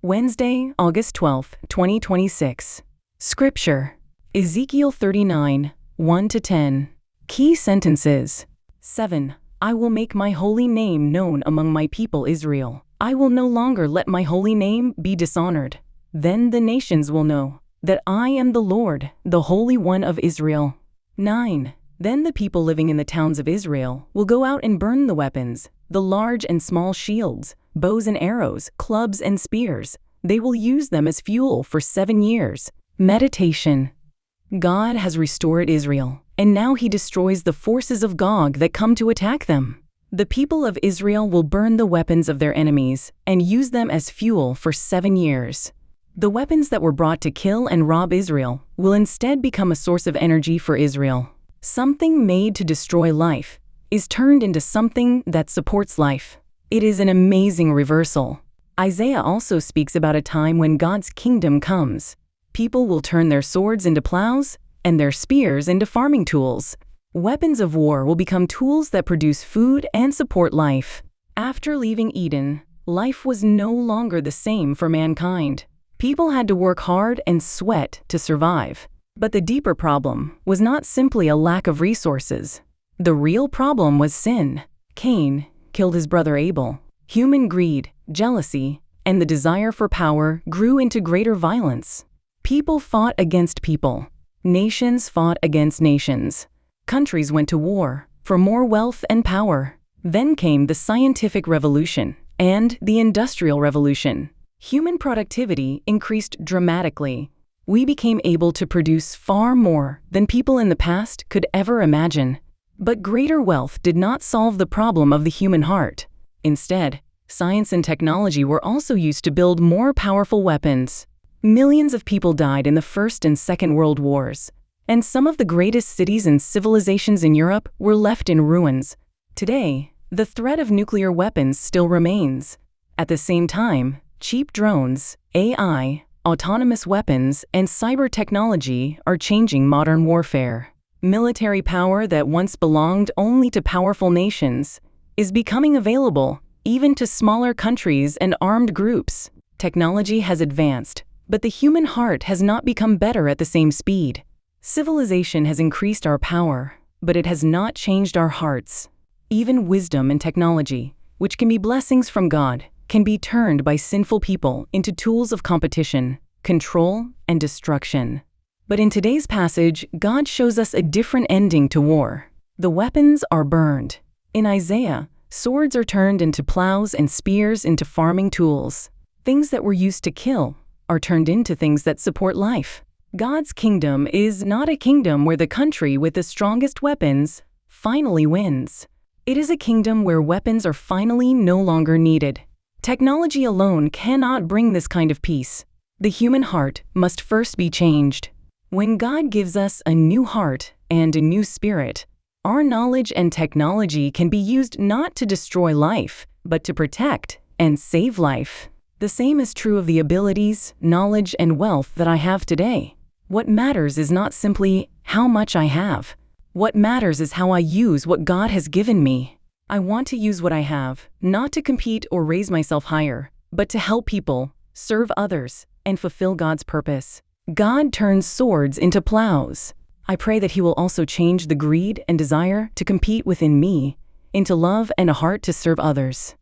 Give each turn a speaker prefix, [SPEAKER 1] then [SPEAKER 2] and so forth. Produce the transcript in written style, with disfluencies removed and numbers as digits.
[SPEAKER 1] Wednesday, August 12, 2026. Scripture: Ezekiel 39, 1-10. Key sentences. 7. I will make my holy name known among my people Israel. I will no longer let my holy name be dishonored. Then the nations will know that I am the Lord, the Holy One of Israel. 9. Then the people living in the towns of Israel will go out and burn the weapons, the large and small shields, bows and arrows, clubs and spears. They will use them as fuel for 7 years. Meditation. God has restored Israel, and now he destroys the forces of Gog that come to attack them. The people of Israel will burn the weapons of their enemies and use them as fuel for 7 years. The weapons that were brought to kill and rob Israel will instead become a source of energy for Israel. Something made to destroy life is turned into something that supports life. It is an amazing reversal. Isaiah also speaks about a time when God's kingdom comes. People will turn their swords into plows and their spears into farming tools. Weapons of war will become tools that produce food and support life. After leaving Eden, life was no longer the same for mankind. People had to work hard and sweat to survive. But the deeper problem was not simply a lack of resources. The real problem was sin. Cain killed his brother Abel. Human greed, jealousy, and the desire for power grew into greater violence. People fought against people. Nations fought against nations. Countries went to war for more wealth and power. Then came the scientific revolution and the industrial revolution. Human productivity increased dramatically. We became able to produce far more than people in the past could ever imagine. But greater wealth did not solve the problem of the human heart. Instead, science and technology were also used to build more powerful weapons. Millions of people died in the First and Second World Wars, and some of the greatest cities and civilizations in Europe were left in ruins. Today, the threat of nuclear weapons still remains. At the same time, cheap drones, AI, autonomous weapons, and cyber technology are changing modern warfare. Military power that once belonged only to powerful nations is becoming available even to smaller countries and armed groups. Technology has advanced, but the human heart has not become better at the same speed. Civilization has increased our power, but it has not changed our hearts. Even wisdom and technology, which can be blessings from God, can be turned by sinful people into tools of competition, control, and destruction. But in today's passage, God shows us a different ending to war. The weapons are burned. In Isaiah, swords are turned into plows and spears into farming tools. Things that were used to kill are turned into things that support life. God's kingdom is not a kingdom where the country with the strongest weapons finally wins. It is a kingdom where weapons are finally no longer needed. Technology alone cannot bring this kind of peace. The human heart must first be changed. When God gives us a new heart and a new spirit, our knowledge and technology can be used not to destroy life, but to protect and save life. The same is true of the abilities, knowledge, and wealth that I have today. What matters is not simply how much I have. What matters is how I use what God has given me. I want to use what I have, not to compete or raise myself higher, but to help people, serve others, and fulfill God's purpose. God turns swords into plows. I pray that he will also change the greed and desire to compete within me into love and a heart to serve others.